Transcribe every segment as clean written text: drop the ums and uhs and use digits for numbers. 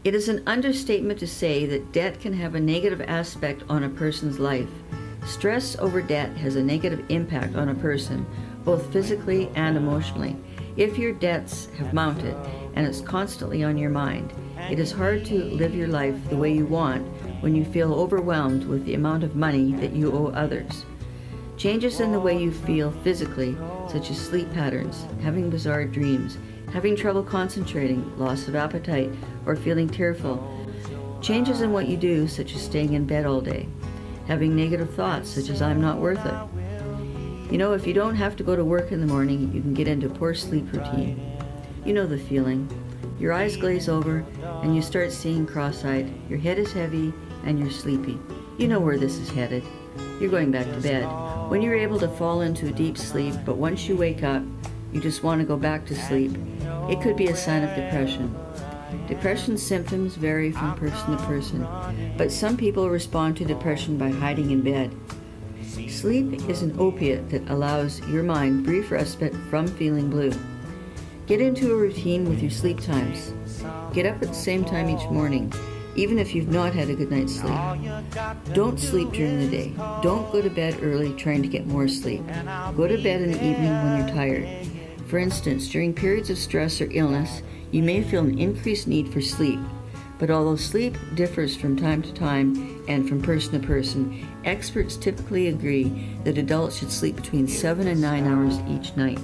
It is an understatement to say that debt can have a negative aspect on a person's life. Stress over debt has a negative impact on a person, both physically and emotionally. If your debts have mounted and it's constantly on your mind, it is hard to live your life the way you want when you feel overwhelmed with the amount of money that you owe others. Changes in the way you feel physically, such as sleep patterns, having bizarre dreams, having trouble concentrating, loss of appetite, or feeling tearful. Changes in what you do, such as staying in bed all day, having negative thoughts, such as I'm not worth it. You know, if you don't have to go to work in the morning, you can get into a poor sleep routine. You know the feeling. Your eyes glaze over and you start seeing cross-eyed, your head is heavy and you're sleepy. You know where this is headed. You're going back to bed. When you're able to fall into a deep sleep, but once you wake up, you just want to go back to sleep, it could be a sign of depression. Depression symptoms vary from person to person, but some people respond to depression by hiding in bed. Sleep is an opiate that allows your mind brief respite from feeling blue. Get into a routine with your sleep times. Get up at the same time each morning, even if you've not had a good night's sleep. Don't sleep during the day. Don't go to bed early trying to get more sleep. Go to bed in the evening when you're tired. For instance, during periods of stress or illness, you may feel an increased need for sleep. But although sleep differs from time to time and from person to person, experts typically agree that adults should sleep between 7 and 9 hours each night.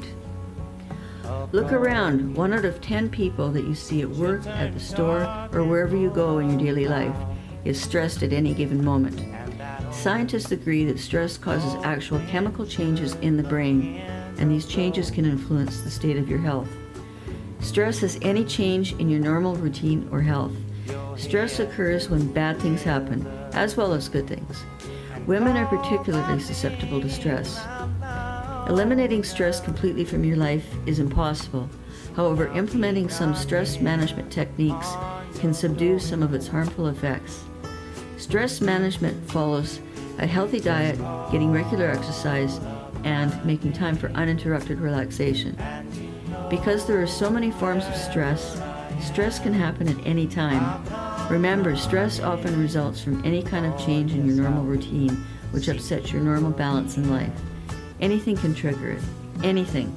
Look around. 1 out of 10 people that you see at work, at the store, or wherever you go in your daily life is stressed at any given moment. Scientists agree that stress causes actual chemical changes in the brain, and these changes can influence the state of your health. Stress is any change in your normal routine or health. Stress occurs when bad things happen, as well as good things. Women are particularly susceptible to stress. Eliminating stress completely from your life is impossible. However, implementing some stress management techniques can subdue some of its harmful effects. Stress management follows a healthy diet, getting regular exercise, and making time for uninterrupted relaxation. Because there are so many forms of stress, stress can happen at any time. Remember, stress often results from any kind of change in your normal routine, which upsets your normal balance in life. Anything can trigger it. Anything.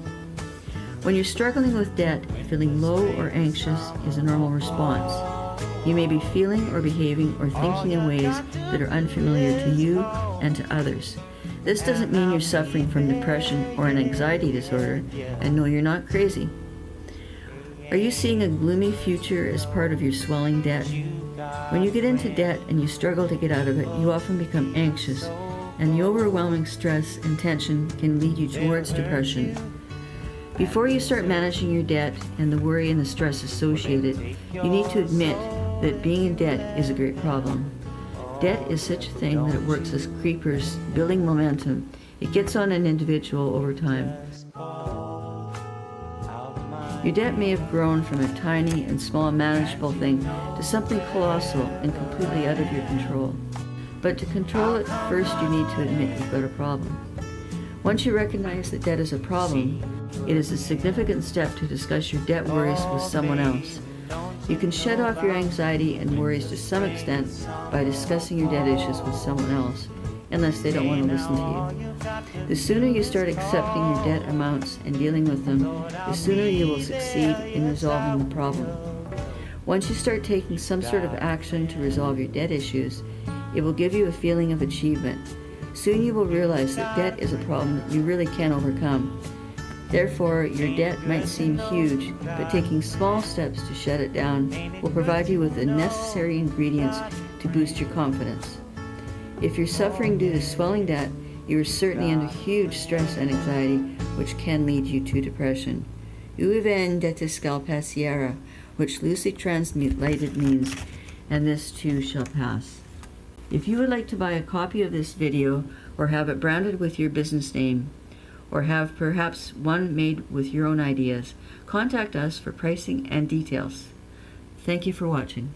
When you're struggling with debt, feeling low or anxious is a normal response. You may be feeling or behaving or thinking in ways that are unfamiliar to you and to others. This doesn't mean you're suffering from depression or an anxiety disorder, and no, you're not crazy. Are you seeing a gloomy future as part of your swelling debt? When you get into debt and you struggle to get out of it, you often become anxious, and the overwhelming stress and tension can lead you towards depression. Before you start managing your debt and the worry and the stress associated, you need to admit that being in debt is a great problem. Debt is such a thing that it works as creepers, building momentum. It gets on an individual over time. Your debt may have grown from a tiny and small manageable thing to something colossal and completely out of your control. But to control it, first you need to admit you've got a problem. Once you recognize that debt is a problem, it is a significant step to discuss your debt worries with someone else. You can shed off your anxiety and worries to some extent by discussing your debt issues with someone else, unless they don't want to listen to you. The sooner you start accepting your debt amounts and dealing with them, the sooner you will succeed in resolving the problem. Once you start taking some sort of action to resolve your debt issues, it will give you a feeling of achievement. Soon you will realize that debt is a problem that you really can overcome. Therefore, your debt might seem huge, but taking small steps to shut it down will provide you with the necessary ingredients to boost your confidence. If you're suffering due to swelling debt, you are certainly under huge stress and anxiety, which can lead you to depression. Uven detiscal passiera, which loosely translated means, and this too shall pass. If you would like to buy a copy of this video or have it branded with your business name, or have perhaps one made with your own ideas, contact us for pricing and details. Thank you for watching.